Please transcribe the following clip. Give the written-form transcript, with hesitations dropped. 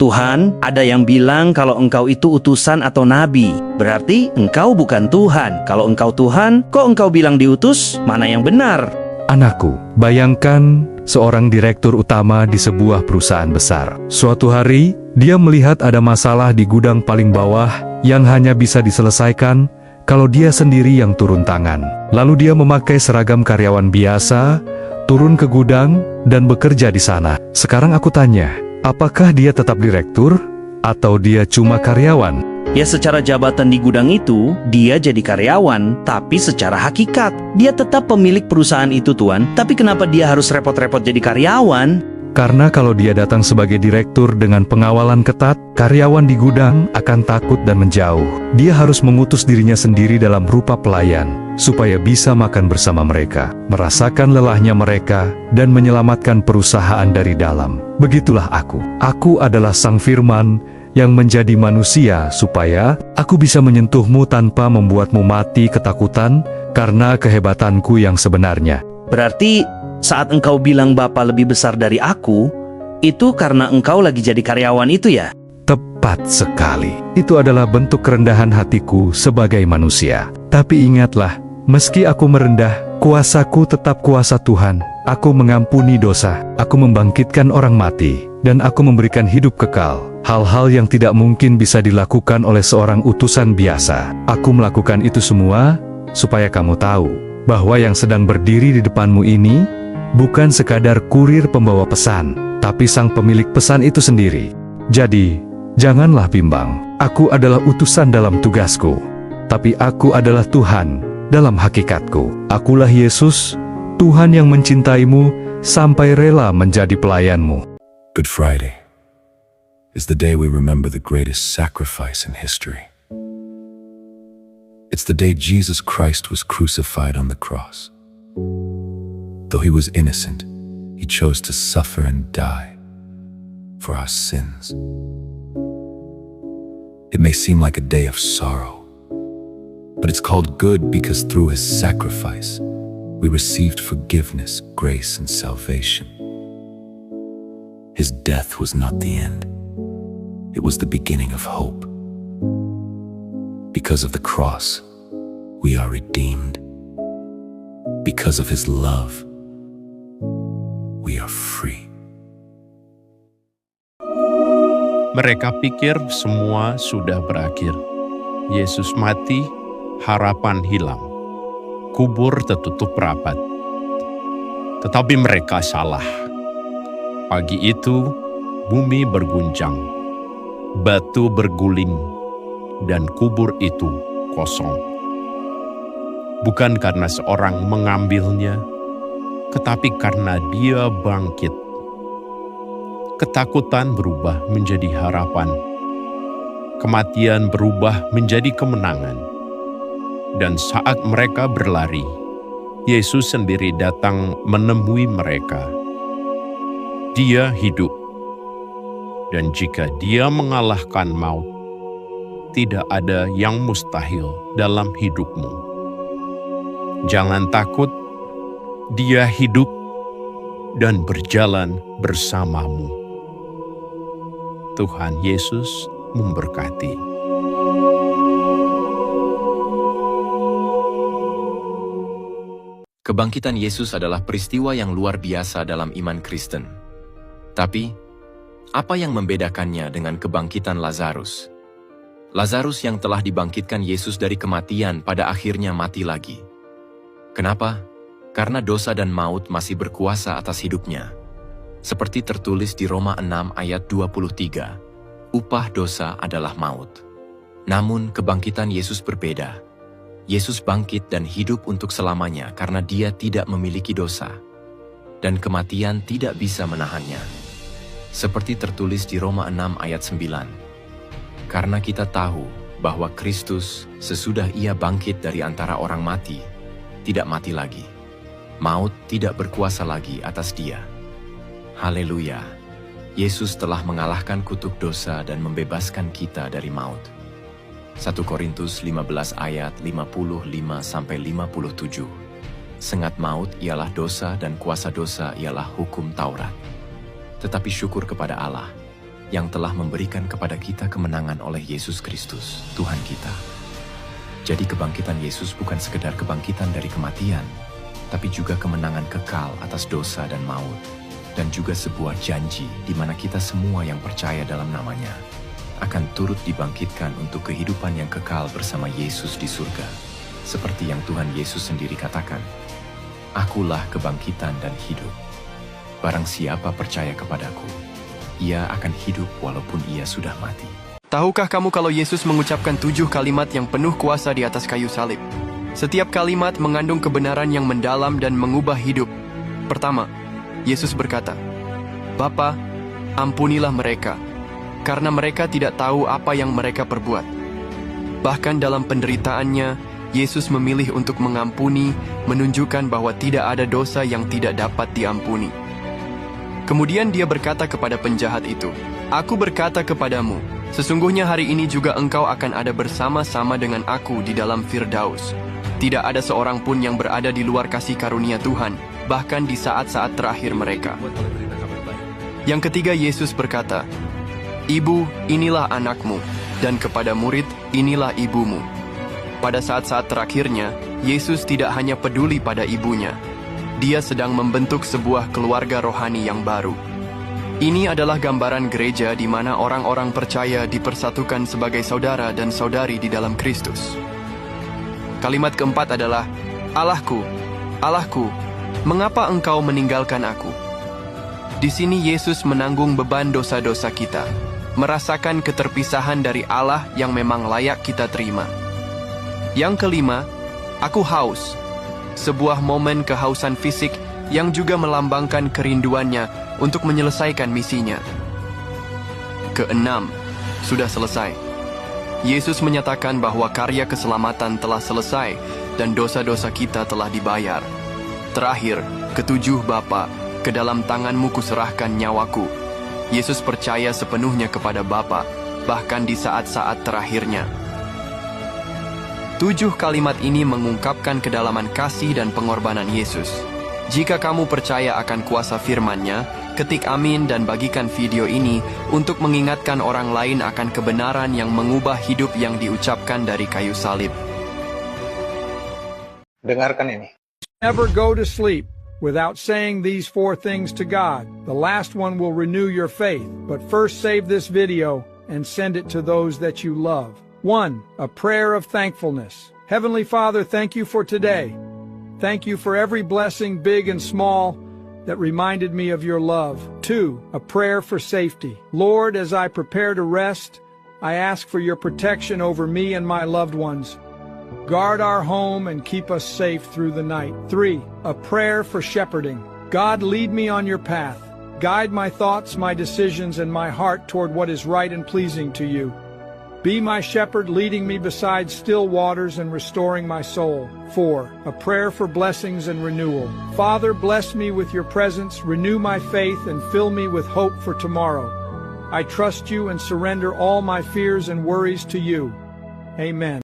Tuhan, ada yang bilang kalau engkau itu utusan atau nabi. Berarti engkau bukan Tuhan. Kalau engkau Tuhan, kok engkau bilang diutus? Mana yang benar? Anakku, bayangkan seorang direktur utama di sebuah perusahaan besar. Suatu hari, dia melihat ada masalah di gudang paling bawah yang hanya bisa diselesaikan kalau dia sendiri yang turun tangan. Lalu dia memakai seragam karyawan biasa, turun ke gudang, dan bekerja di sana. Sekarang aku tanya, apakah dia tetap direktur atau dia cuma karyawan? Ya, secara jabatan di gudang itu, dia jadi karyawan, tapi secara hakikat, dia tetap pemilik perusahaan itu, Tuan. Tapi kenapa dia harus repot-repot jadi karyawan? Karena kalau dia datang sebagai direktur dengan pengawalan ketat, karyawan di gudang akan takut dan menjauh. Dia harus mengutus dirinya sendiri dalam rupa pelayan, supaya bisa makan bersama mereka, merasakan lelahnya mereka, dan menyelamatkan perusahaan dari dalam. Begitulah aku. Aku adalah Sang Firman yang menjadi manusia supaya aku bisa menyentuhmu tanpa membuatmu mati ketakutan karena kehebatanku yang sebenarnya. Berarti saat engkau bilang Bapa lebih besar dari aku, itu karena engkau lagi jadi karyawan itu ya? Tepat sekali. Itu adalah bentuk kerendahan hatiku sebagai manusia. Tapi ingatlah, meski aku merendah, kuasaku tetap kuasa Tuhan. Aku mengampuni dosa, aku membangkitkan orang mati, dan aku memberikan hidup kekal. Hal-hal yang tidak mungkin bisa dilakukan oleh seorang utusan biasa. Aku melakukan itu semua supaya kamu tahu bahwa yang sedang berdiri di depanmu ini bukan sekadar kurir pembawa pesan, tapi sang pemilik pesan itu sendiri. Jadi, janganlah bimbang. Aku adalah utusan dalam tugasku, tapi aku adalah Tuhan dalam hakikatku. Akulah Yesus, Tuhan yang mencintaimu sampai rela menjadi pelayanmu. Good Friday is the day we remember the greatest sacrifice in history. It's the day Jesus Christ was crucified on the cross. Though he was innocent, he chose to suffer and die for our sins. It may seem like a day of sorrow, but it's called good because through his sacrifice, we received forgiveness, grace, and salvation. His death was not the end. It was the beginning of hope. Because of the cross, we are redeemed. Because of his love, we are free. Mereka pikir semua sudah berakhir. Yesus mati, harapan hilang. Kubur tertutup rapat. Tetapi mereka salah. Pagi itu, bumi berguncang. Batu berguling, dan kubur itu kosong. Bukan karena seorang mengambilnya, tetapi karena dia bangkit. Ketakutan berubah menjadi harapan. Kematian berubah menjadi kemenangan. Dan saat mereka berlari, Yesus sendiri datang menemui mereka. Dia hidup. Dan jika dia mengalahkan maut, tidak ada yang mustahil dalam hidupmu. Jangan takut, dia hidup dan berjalan bersamamu. Tuhan Yesus memberkati. Kebangkitan Yesus adalah peristiwa yang luar biasa dalam iman Kristen. Tapi, apa yang membedakannya dengan kebangkitan Lazarus? Lazarus yang telah dibangkitkan Yesus dari kematian pada akhirnya mati lagi. Kenapa? Karena dosa dan maut masih berkuasa atas hidupnya. Seperti tertulis di Roma 6 ayat 23, upah dosa adalah maut. Namun kebangkitan Yesus berbeda. Yesus bangkit dan hidup untuk selamanya karena dia tidak memiliki dosa. Dan kematian tidak bisa menahannya. Seperti tertulis di Roma 6 ayat 9. Karena kita tahu bahwa Kristus sesudah ia bangkit dari antara orang mati, tidak mati lagi. Maut tidak berkuasa lagi atas dia. Haleluya! Yesus telah mengalahkan kutuk dosa dan membebaskan kita dari maut. 1 Korintus 15 ayat 55-57. Sengat maut ialah dosa dan kuasa dosa ialah hukum Taurat. Tetapi syukur kepada Allah, yang telah memberikan kepada kita kemenangan oleh Yesus Kristus, Tuhan kita. Jadi kebangkitan Yesus bukan sekedar kebangkitan dari kematian, tapi juga kemenangan kekal atas dosa dan maut, dan juga sebuah janji di mana kita semua yang percaya dalam namanya akan turut dibangkitkan untuk kehidupan yang kekal bersama Yesus di surga. Seperti yang Tuhan Yesus sendiri katakan, "Akulah kebangkitan dan hidup. Barang siapa percaya kepadaku, ia akan hidup walaupun ia sudah mati." Tahukah kamu kalau Yesus mengucapkan 7 kalimat yang penuh kuasa di atas kayu salib? Setiap kalimat mengandung kebenaran yang mendalam dan mengubah hidup. Pertama, Yesus berkata, "Bapa, ampunilah mereka, karena mereka tidak tahu apa yang mereka perbuat." Bahkan dalam penderitaannya, Yesus memilih untuk mengampuni, menunjukkan bahwa tidak ada dosa yang tidak dapat diampuni. Kemudian dia berkata kepada penjahat itu, "Aku berkata kepadamu, sesungguhnya hari ini juga engkau akan ada bersama-sama dengan aku di dalam Firdaus." Tidak ada seorang pun yang berada di luar kasih karunia Tuhan, bahkan di saat-saat terakhir mereka. Yang ketiga, Yesus berkata, "Ibu, inilah anakmu," dan kepada murid, "Inilah ibumu." Pada saat-saat terakhirnya, Yesus tidak hanya peduli pada ibunya. Dia sedang membentuk sebuah keluarga rohani yang baru. Ini adalah gambaran gereja di mana orang-orang percaya dipersatukan sebagai saudara dan saudari di dalam Kristus. Kalimat keempat adalah, "Allahku, Allahku, mengapa engkau meninggalkan aku?" Di sini Yesus menanggung beban dosa-dosa kita, merasakan keterpisahan dari Allah yang memang layak kita terima. Yang kelima, "Aku haus," sebuah momen kehausan fisik yang juga melambangkan kerinduannya untuk menyelesaikan misinya. Keenam, sudah selesai. Yesus menyatakan bahwa karya keselamatan telah selesai dan dosa-dosa kita telah dibayar. Terakhir, ketujuh, "Bapa, ke dalam tanganmu kuserahkan nyawaku." Yesus percaya sepenuhnya kepada Bapa, bahkan di saat-saat terakhirnya. 7 kalimat ini mengungkapkan kedalaman kasih dan pengorbanan Yesus. Jika kamu percaya akan kuasa firman-Nya, ketik amin dan bagikan video ini untuk mengingatkan orang lain akan kebenaran yang mengubah hidup yang diucapkan dari kayu salib. Dengarkan ini. Never go to sleep without saying these 4 things to God. The last one will renew your faith, but first save this video and send it to those that you love. 1. A prayer of thankfulness. Heavenly Father, thank you for today. Thank you for every blessing, big and small, that reminded me of your love. 2. A prayer for safety. Lord, as I prepare to rest, I ask for your protection over me and my loved ones. Guard our home and keep us safe through the night. 3. A prayer for shepherding. God, lead me on your path. Guide my thoughts, my decisions, and my heart toward what is right and pleasing to you. Be my shepherd, leading me beside still waters and restoring my soul. 4. A prayer for blessings and renewal. Father, bless me with your presence, renew my faith, and fill me with hope for tomorrow. I trust you and surrender all my fears and worries to you. Amen.